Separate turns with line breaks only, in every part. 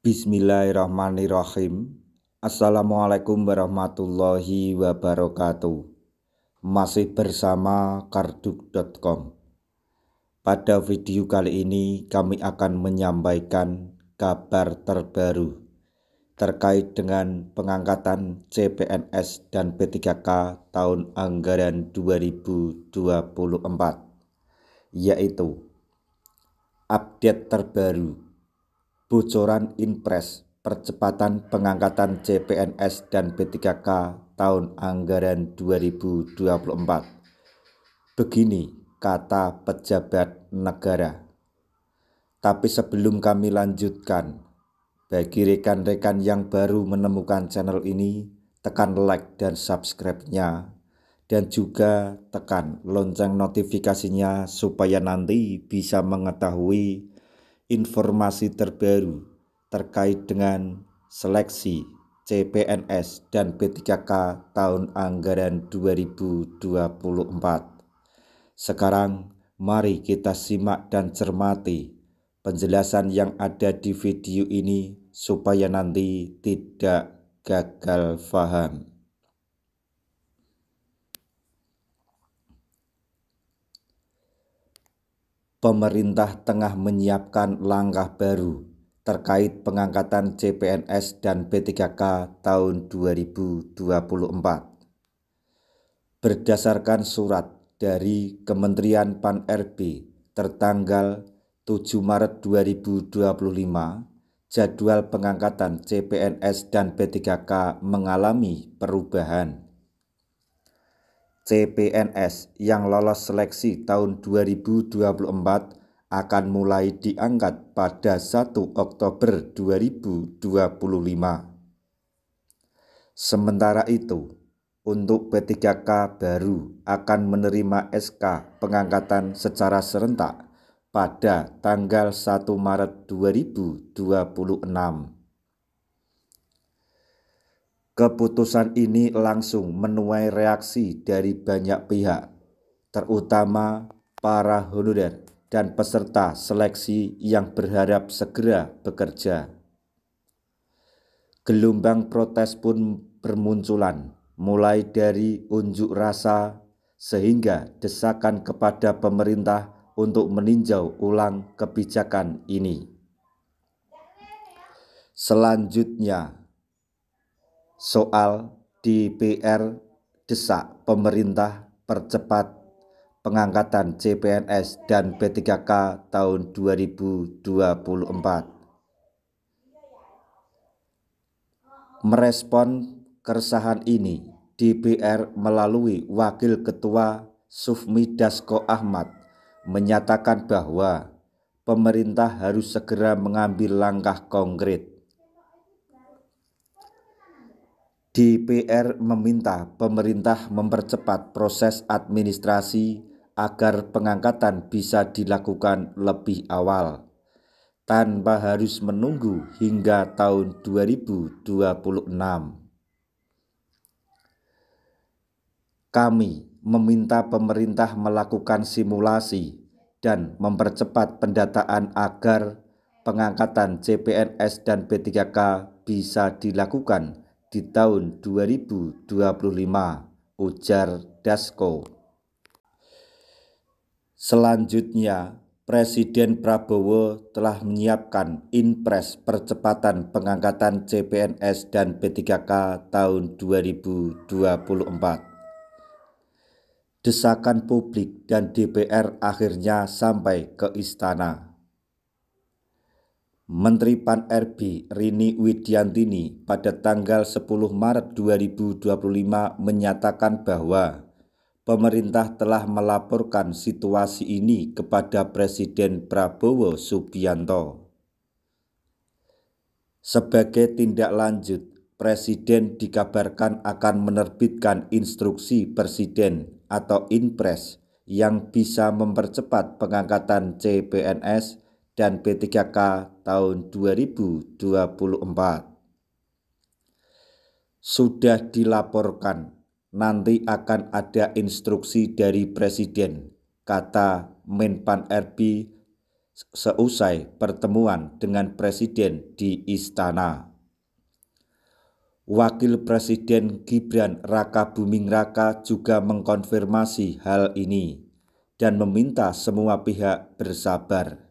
Bismillahirrahmanirrahim. Assalamualaikum warahmatullahi wabarakatuh. Masih bersama karduk.com. Pada video kali ini kami akan menyampaikan kabar terbaru terkait dengan pengangkatan CPNS dan P3K tahun anggaran 2024, yaitu update terbaru bocoran Inpres percepatan pengangkatan CPNS dan P3K tahun anggaran 2024. Begini kata pejabat negara. Tapi sebelum kami lanjutkan, bagi rekan-rekan yang baru menemukan channel ini, tekan like dan subscribe-nya, dan juga tekan lonceng notifikasinya supaya nanti bisa mengetahui informasi terbaru terkait dengan seleksi CPNS dan P3K tahun anggaran 2024. Sekarang mari kita simak dan cermati penjelasan yang ada di video ini supaya nanti tidak gagal paham. Pemerintah tengah menyiapkan langkah baru terkait pengangkatan CPNS dan P3K tahun 2024. Berdasarkan surat dari Kementerian Pan-RB tertanggal 7 Maret 2025, jadwal pengangkatan CPNS dan P3K mengalami perubahan. CPNS yang lolos seleksi tahun 2024 akan mulai diangkat pada 1 Oktober 2025. Sementara itu, untuk P3K baru akan menerima SK pengangkatan secara serentak pada tanggal 1 Maret 2026. Keputusan ini langsung menuai reaksi dari banyak pihak, terutama para honorer dan peserta seleksi yang berharap segera bekerja. Gelombang protes pun bermunculan, mulai dari unjuk rasa sehingga desakan kepada pemerintah untuk meninjau ulang kebijakan ini. Selanjutnya, soal DPR desak pemerintah percepat pengangkatan CPNS dan P3K tahun 2024. Merespon keresahan ini, DPR melalui Wakil Ketua Sufmi Dasko Ahmad menyatakan bahwa pemerintah harus segera mengambil langkah konkret. DPR meminta pemerintah mempercepat proses administrasi agar pengangkatan bisa dilakukan lebih awal, tanpa harus menunggu hingga tahun 2026. Kami meminta pemerintah melakukan simulasi dan mempercepat pendataan agar pengangkatan CPNS dan P3K bisa dilakukan di tahun 2025, ujar Dasko. Selanjutnya, Presiden Prabowo telah menyiapkan Inpres percepatan pengangkatan CPNS dan P3K tahun 2024. Desakan publik dan DPR akhirnya sampai ke istana. Menteri Pan-RB Rini Widiantini pada tanggal 10 Maret 2025 menyatakan bahwa pemerintah telah melaporkan situasi ini kepada Presiden Prabowo Subianto. Sebagai tindak lanjut, Presiden dikabarkan akan menerbitkan instruksi Presiden atau Inpres yang bisa mempercepat pengangkatan CPNS dan P3K tahun 2024. Sudah dilaporkan, nanti akan ada instruksi dari Presiden, kata Menpan RB seusai pertemuan dengan Presiden di Istana. Wakil Presiden Gibran Raka Buming Raka juga mengkonfirmasi hal ini dan meminta semua pihak bersabar.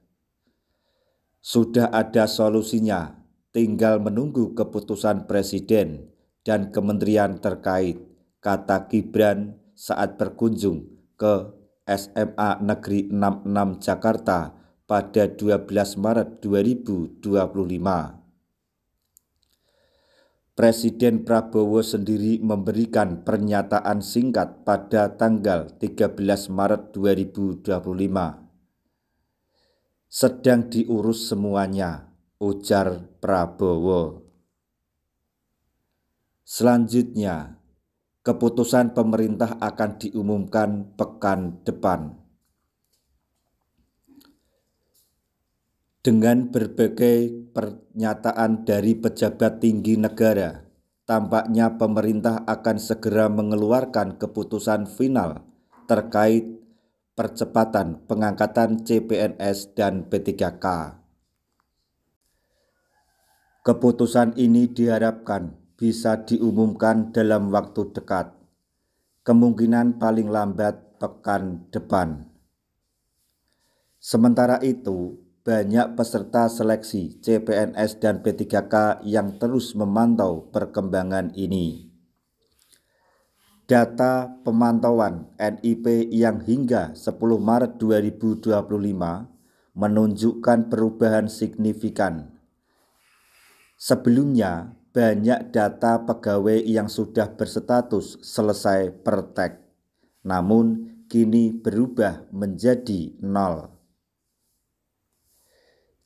Sudah ada solusinya, tinggal menunggu keputusan Presiden dan kementerian terkait, kata Gibran saat berkunjung ke SMA Negeri 66 Jakarta pada 12 Maret 2025. Presiden Prabowo sendiri memberikan pernyataan singkat pada tanggal 13 Maret 2025. Sedang diurus semuanya, ujar Prabowo. Selanjutnya, keputusan pemerintah akan diumumkan pekan depan. Dengan berbagai pernyataan dari pejabat tinggi negara, tampaknya pemerintah akan segera mengeluarkan keputusan final terkait percepatan pengangkatan CPNS dan P3K. Keputusan ini diharapkan bisa diumumkan dalam waktu dekat, kemungkinan paling lambat pekan depan. Sementara itu, banyak peserta seleksi CPNS dan P3K yang terus memantau perkembangan ini. Data pemantauan NIP yang hingga 10 Maret 2025 menunjukkan perubahan signifikan. Sebelumnya, banyak data pegawai yang sudah berstatus selesai praktek, namun kini berubah menjadi 0.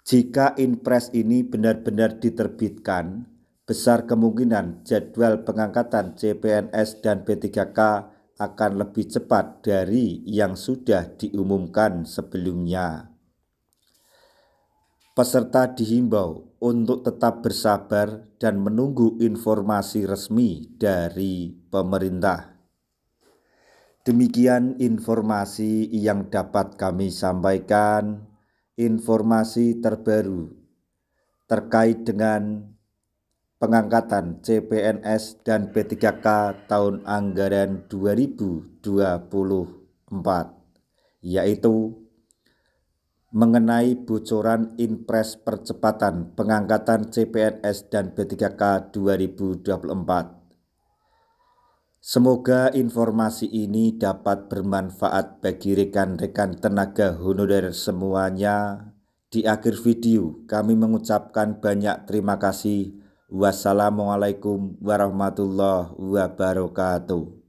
Jika Inpres ini benar-benar diterbitkan, besar kemungkinan jadwal pengangkatan CPNS dan P3K akan lebih cepat dari yang sudah diumumkan sebelumnya. Peserta dihimbau untuk tetap bersabar dan menunggu informasi resmi dari pemerintah. Demikian informasi yang dapat kami sampaikan. Informasi terbaru terkait dengan pengangkatan CPNS dan P3K tahun anggaran 2024, yaitu mengenai bocoran Inpres percepatan pengangkatan CPNS dan P3K 2024. Semoga informasi ini dapat bermanfaat bagi rekan-rekan tenaga honorer semuanya. Di akhir video, kami mengucapkan banyak terima kasih. Wassalamualaikum warahmatullahi wabarakatuh.